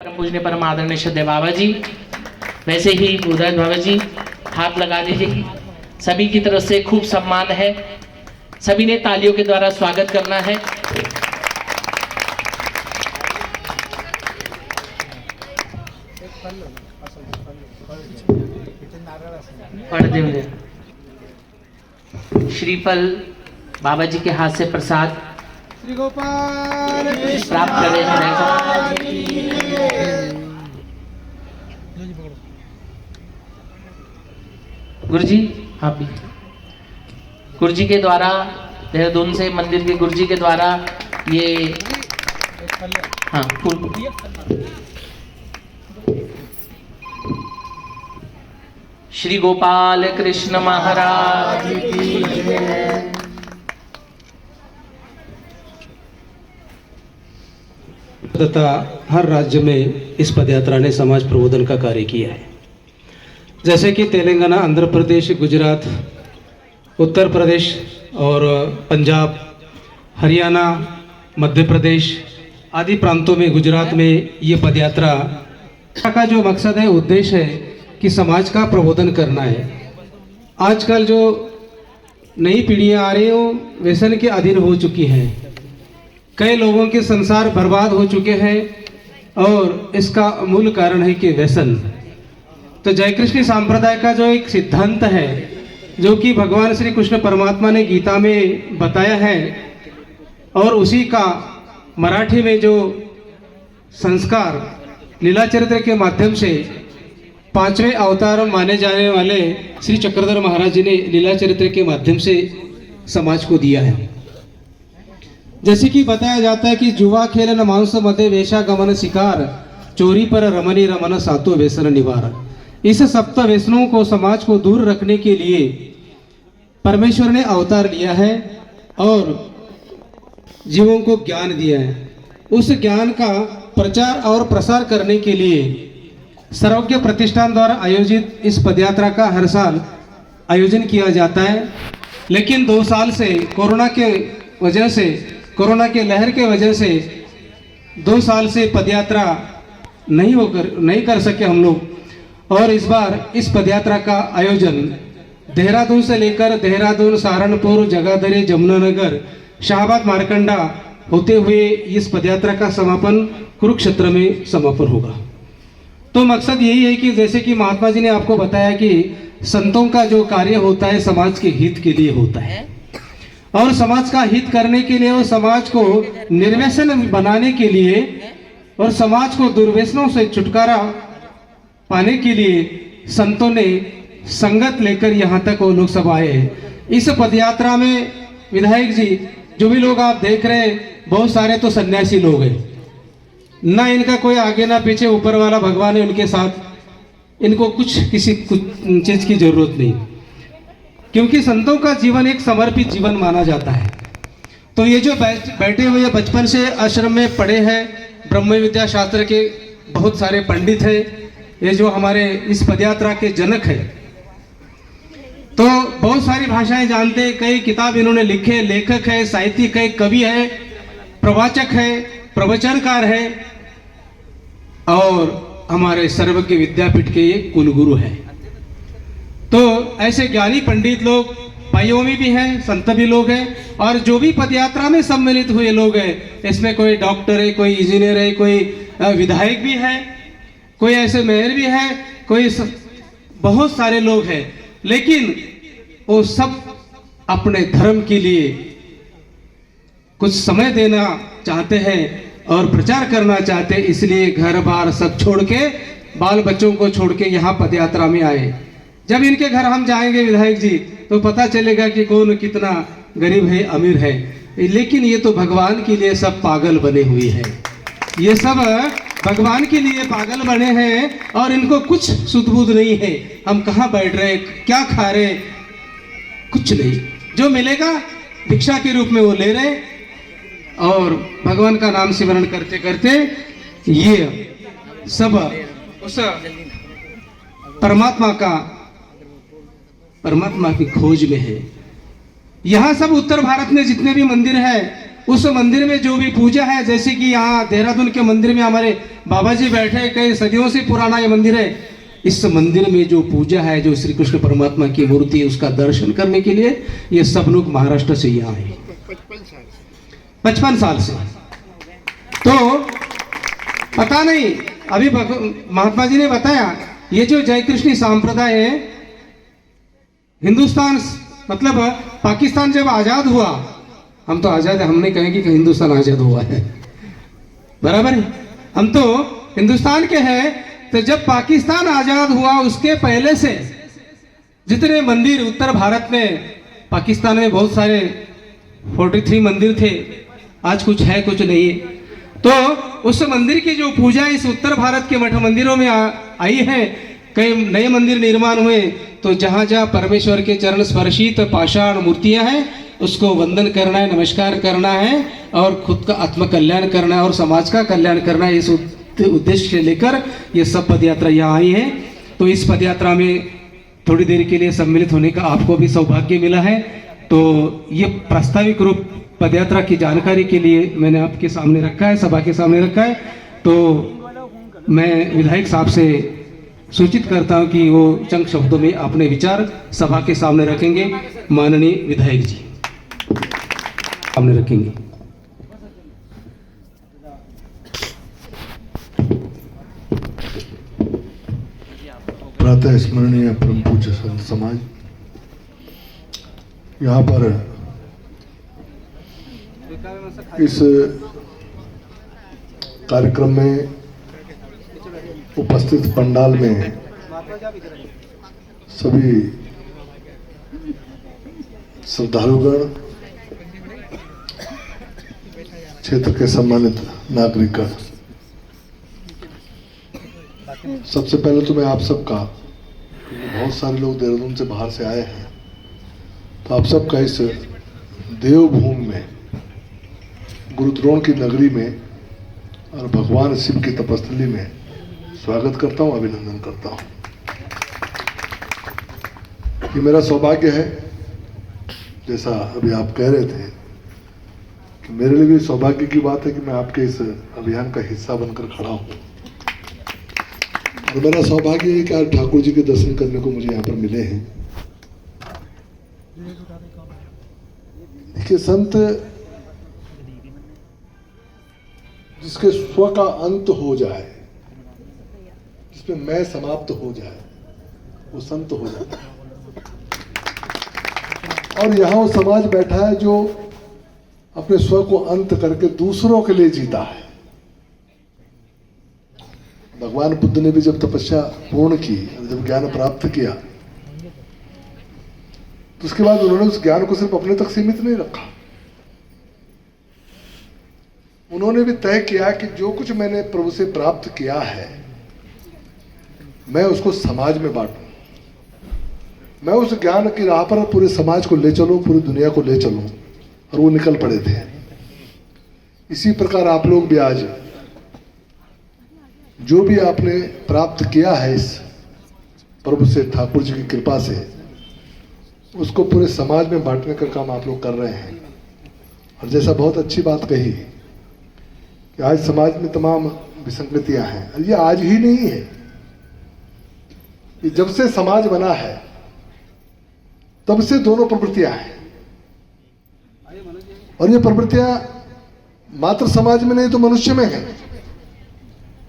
पूजने परम आदरणीय श्रद्धेय बाबा जी, वैसे ही उदय बाबा जी हाथ लगा दीजिए। सभी की तरफ से खूब सम्मान है, सभी ने तालियों के द्वारा स्वागत करना है। श्रीफल बाबा जी के हाथ से प्रसाद श्री गोपाल प्राप्त करें। गुरुजी आप भी गुरुजी के द्वारा, देहरादून से मंदिर के गुरुजी के द्वारा ये हाँ फूल श्री गोपाल कृष्ण महाराज की जय। तथा हर राज्य में इस पदयात्रा ने समाज प्रबोधन का कार्य किया है। जैसे कि तेलंगाना, आंध्र प्रदेश, गुजरात, उत्तर प्रदेश और पंजाब, हरियाणा, मध्य प्रदेश आदि प्रांतों में, गुजरात में ये पदयात्रा का जो मकसद है, उद्देश्य है कि समाज का प्रबोधन करना है। आजकल जो नई पीढ़ियां आ रही हैं वो व्यसन के अधीन हो चुकी हैं। कई लोगों के संसार बर्बाद हो चुके हैं और इसका मूल कारण है कि व्यसन। तो जय कृष्ण संप्रदाय का जो एक सिद्धांत है, जो कि भगवान श्री कृष्ण परमात्मा ने गीता में बताया है, और उसी का मराठी में जो संस्कार लीला चरित्र के माध्यम से 5वें अवतार माने जाने वाले श्री चक्रधर महाराज जी ने लीला चरित्र के माध्यम से समाज को दिया है। जैसे कि बताया जाता है कि जुवा खेलन मांस मध्य वेशा गमन शिकार, चोरी पर रमनी रमन सातो व्यसन निवार। इस सप्त व्यसनों को, समाज को दूर रखने के लिए परमेश्वर ने अवतार लिया है और जीवों को ज्ञान दिया है। उस ज्ञान का प्रचार और प्रसार करने के लिए सर्वज्ञ प्रतिष्ठान द्वारा आयोजित इस पदयात्रा का हर साल आयोजन किया जाता है। लेकिन 2 साल से कोरोना के लहर के वजह से 2 साल से पदयात्रा नहीं कर सके हम लोग। और इस बार इस पदयात्रा का आयोजन देहरादून से लेकर देहरादून, सहारनपुर, जगाधरी, जमुनानगर, शाहबाद, मारकंडा होते हुए इस पदयात्रा का समापन कुरुक्षेत्र में समापन होगा। तो मकसद यही है कि जैसे कि महात्मा जी ने आपको बताया कि संतों का जो कार्य होता है समाज के हित के लिए होता है, और समाज का हित करने के लिए और समाज को निर्व्यसन बनाने के लिए और समाज को दुर्व्यसनों से छुटकारा पाने के लिए संतों ने संगत लेकर यहाँ तक वो लोग सब आए हैं। इस पदयात्रा में विधायक जी, जो भी लोग आप देख रहे हैं, बहुत सारे तो सन्यासी लोग हैं। ना इनका कोई आगे ना पीछे, ऊपर वाला भगवान है उनके साथ। इनको किसी चीज की जरूरत नहीं, क्योंकि संतों का जीवन एक समर्पित जीवन माना जाता है। तो ये जो बैठे हुए बचपन से आश्रम में पढ़े हैं, ब्रह्म विद्या शास्त्र के बहुत सारे पंडित हैं, ये जो हमारे इस पदयात्रा के जनक है, तो बहुत सारी भाषाएं जानते हैं। कई किताब इन्होंने लिखे, लेखक है, साहित्यिक है, कवि है, प्रवाचक है, प्रवचनकार है, और हमारे सर्वज्ञ विद्यापीठ के ये कुलगुरु है। तो ऐसे ज्ञानी पंडित लोग भाइयों में भी हैं, संत भी लोग हैं, और जो भी पदयात्रा में सम्मिलित हुए लोग हैं, इसमें कोई डॉक्टर है, कोई इंजीनियर है, कोई विधायक भी है, कोई ऐसे मेयर भी है, कोई बहुत सारे लोग हैं। लेकिन वो सब अपने धर्म के लिए कुछ समय देना चाहते हैं और प्रचार करना चाहते हैं, इसलिए घर बार सब छोड़ के, बाल बच्चों को छोड़ के यहाँ पदयात्रा में आए। जब इनके घर हम जाएंगे विधायक जी, तो पता चलेगा कि कौन कितना गरीब है, अमीर है। लेकिन ये तो भगवान के लिए सब पागल बने हुए हैं, ये सब भगवान के लिए पागल बने हैं, और इनको कुछ सुध बुध नहीं है। हम कहाँ बैठ रहे, क्या खा रहे, कुछ नहीं। जो मिलेगा भिक्षा के रूप में वो ले रहे, और भगवान का नाम स्मरण करते करते ये सब उस परमात्मा की खोज में है। यहाँ सब उत्तर भारत में जितने भी मंदिर है, उस मंदिर में जो भी पूजा है, जैसे कि यहाँ देहरादून के मंदिर में हमारे बाबा जी बैठे, कई सदियों से पुराना ये मंदिर है। इस मंदिर में जो पूजा है, जो श्री कृष्ण परमात्मा की मूर्ति है, उसका दर्शन करने के लिए ये सब लोग महाराष्ट्र से यहाँ आए 55 साल से। तो पता नहीं, अभी महात्मा जी ने बताया, ये जो जय कृष्ण संप्रदाय है, हिंदुस्तान मतलब पाकिस्तान जब आजाद हुआ, हम तो आजाद है, हम नहीं कहेंगे कि हिंदुस्तान आजाद हुआ है, बराबर है, हम तो हिंदुस्तान के हैं। तो जब पाकिस्तान आजाद हुआ उसके पहले से जितने मंदिर उत्तर भारत में, पाकिस्तान में बहुत सारे 43 मंदिर थे, आज कुछ है कुछ नहीं है। तो उस मंदिर की जो पूजा इस उत्तर भारत के मठ मंदिरों में आई है। कई नए मंदिर निर्माण हुए, तो जहाँ जहाँ परमेश्वर के चरण स्पर्शित पाषाण मूर्तियां हैं, उसको वंदन करना है, नमस्कार करना है और खुद का आत्म कल्याण करना है और समाज का कल्याण करना है। इस उद्देश्य से लेकर ये सब पदयात्रा यहाँ आई है। तो इस पदयात्रा में थोड़ी देर के लिए सम्मिलित होने का आपको भी सौभाग्य मिला है। तो ये प्रास्ताविक रूप पदयात्रा की जानकारी के लिए मैंने आपके सामने रखा है, सभा के सामने रखा है। तो मैं विधायक साहब से सूचित करता हूं कि वो चंद शब्दों में अपने विचार सभा के सामने रखेंगे। माननीय विधायक जी सामने रखेंगे। प्रातः स्मरणीय परम पूज्य संत समाज, यहाँ पर इस कार्यक्रम में उपस्थित पंडाल में सभी श्रद्धालुगण, क्षेत्र के सम्मानित नागरिकगण, सबसे पहले तो मैं आप सबका, बहुत सारे लोग देहरादून से बाहर से आए हैं, तो आप सबका इस देवभूमि में, गुरुद्रोण की नगरी में और भगवान शिव की तपस्थली में स्वागत करता हूं, अभिनंदन करता हूं। ये मेरा सौभाग्य है, जैसा अभी आप कह रहे थे, कि मेरे लिए भी सौभाग्य की बात है कि मैं आपके इस अभियान का हिस्सा बनकर खड़ा हूं। और मेरा सौभाग्य है कि आज ठाकुर जी के दर्शन करने को मुझे यहाँ पर मिले हैं। देखिए, संत जिसके स्व का अंत हो जाए, जिसमें मैं समाप्त हो जाए, वो संत हो जाता है। और यहाँ वो समाज बैठा है जो अपने स्व को अंत करके दूसरों के लिए जीता है। भगवान बुद्ध ने भी जब तपस्या पूर्ण की, जब ज्ञान प्राप्त किया, तो उसके बाद उन्होंने उस ज्ञान को सिर्फ अपने तक सीमित नहीं रखा। उन्होंने भी तय किया कि जो कुछ मैंने प्रभु से प्राप्त किया है, मैं उसको समाज में बांटूं। मैं उस ज्ञान की राह पर पूरे समाज को ले चलूं, पूरी दुनिया को ले चलूं। और वो निकल पड़े थे। इसी प्रकार आप लोग भी आज जो भी आपने प्राप्त किया है इस प्रभु से, ठाकुर जी की कृपा से, उसको पूरे समाज में बांटने का काम आप लोग कर रहे हैं। और जैसा बहुत अच्छी बात कही कि आज समाज में तमाम विसंगतियां हैं, और ये आज ही नहीं है, ये जब से समाज बना है तब से दोनों प्रवृत्तियां हैं। और ये प्रवृत्तियां मात्र समाज में नहीं तो मनुष्य में है।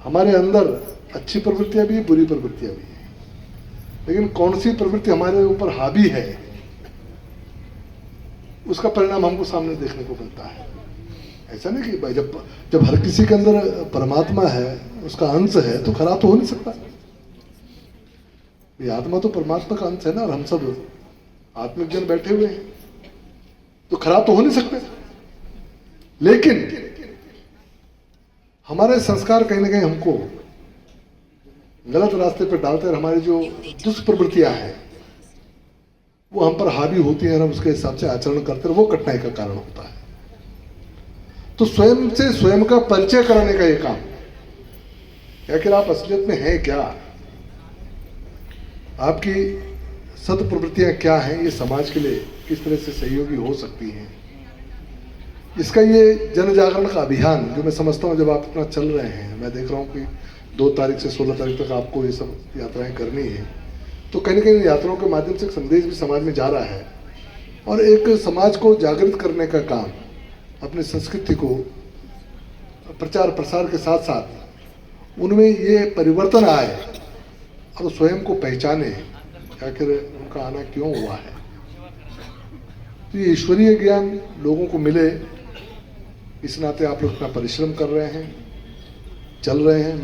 हमारे अंदर अच्छी प्रवृत्तियां भी, बुरी प्रवृत्तियां भी हैं, लेकिन कौन सी प्रवृत्ति हमारे ऊपर हावी है, उसका परिणाम हमको सामने देखने को मिलता है। ऐसा नहीं कि भाई जब हर किसी के अंदर परमात्मा है, उसका अंश है, तो खराब तो हो नहीं सकता। ये आत्मा तो परमात्मा का अंश है ना, और हम सब आत्मिक जन बैठे हुए हैं, तो खराब तो हो नहीं सकते। लेकिन हमारे संस्कार कहीं ना कहीं हमको गलत रास्ते पर डालते हैं। हमारी जो दुष्प्रवृत्तियां हैं वो हम पर हावी होती हैं, और हम उसके हिसाब से आचरण करते हैं, वो कठिनाई का कारण होता है। तो स्वयं से स्वयं का परिचय कराने का ये काम है कि आप असलियत में हैं क्या, आपकी सद प्रवृत्तियां क्या हैं, ये समाज के लिए किस तरह से सहयोगी हो सकती हैं, इसका ये जन जागरण का अभियान जो मैं समझता हूँ जब आप इतना चल रहे हैं, मैं देख रहा हूँ कि 2 तारीख से 16 तारीख तक आपको ये सब यात्राएं करनी है, तो कहीं ना कहीं यात्राओं के माध्यम से एक संदेश भी समाज में जा रहा है और एक समाज को जागृत करने का काम, अपनी संस्कृति को प्रचार प्रसार के साथ साथ उनमें ये परिवर्तन आए और स्वयं को पहचाने आखिर उनका आना क्यों हुआ है। तो ये ईश्वरीय ज्ञान लोगों को मिले, इस नाते आप लोग अपना परिश्रम कर रहे हैं, चल रहे हैं।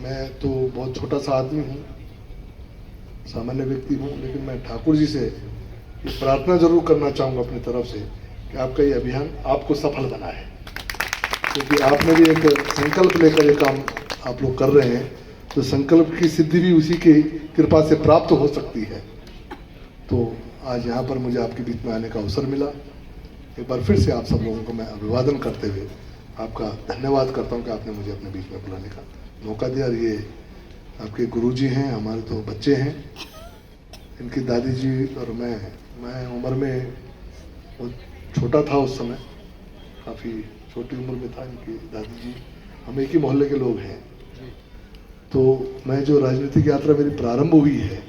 मैं तो बहुत छोटा सा आदमी हूँ, सामान्य व्यक्ति हूँ, लेकिन मैं ठाकुर जी से ये प्रार्थना जरूर करना चाहूँगा अपनी तरफ से कि आपका ये अभियान आपको सफल बनाए, क्योंकि आपने भी एक संकल्प लेकर ये काम आप लोग कर रहे हैं, तो संकल्प की सिद्धि भी उसी की कृपा से प्राप्त हो सकती है। तो आज यहाँ पर मुझे आपके बीच में आने का अवसर मिला। एक बार फिर से आप सब लोगों को मैं अभिवादन करते हुए आपका धन्यवाद करता हूँ कि आपने मुझे अपने बीच में बुलाने का मौका दिया। और ये आपके गुरुजी हैं, हमारे तो बच्चे हैं, इनकी दादी जी और मैं उम्र में बहुत छोटा था उस समय, काफ़ी छोटी उम्र में था। इनकी दादी जी, हम एक ही मोहल्ले के लोग हैं। तो मैं जो राजनीतिक यात्रा मेरी प्रारंभ हुई है,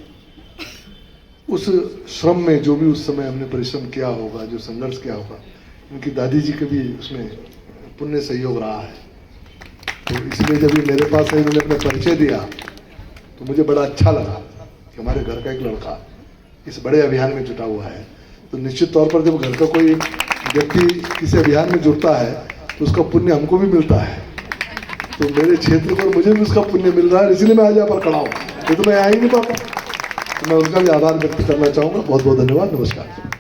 उस श्रम में जो भी उस समय हमने परिश्रम किया होगा, जो संघर्ष किया होगा, इनकी दादी जी का भी उसमें पुण्य सहयोग रहा है। तो इसलिए जब ये मेरे पास इन्होंने अपना परिचय दिया तो मुझे बड़ा अच्छा लगा कि हमारे घर का एक लड़का इस बड़े अभियान में जुटा हुआ है। तो निश्चित तौर पर जब घर का कोई व्यक्ति किसी अभियान में जुड़ता है तो उसका पुण्य हमको भी मिलता है। तो मेरे क्षेत्र पर मुझे भी उसका पुण्य मिल रहा है, इसलिए मैं आज यहाँ पर खड़ा हूँ। ये तो मैं आ ही नहीं पाता। तो मैं उनका भी आभार व्यक्त करना चाहूँगा। बहुत बहुत धन्यवाद। नमस्कार।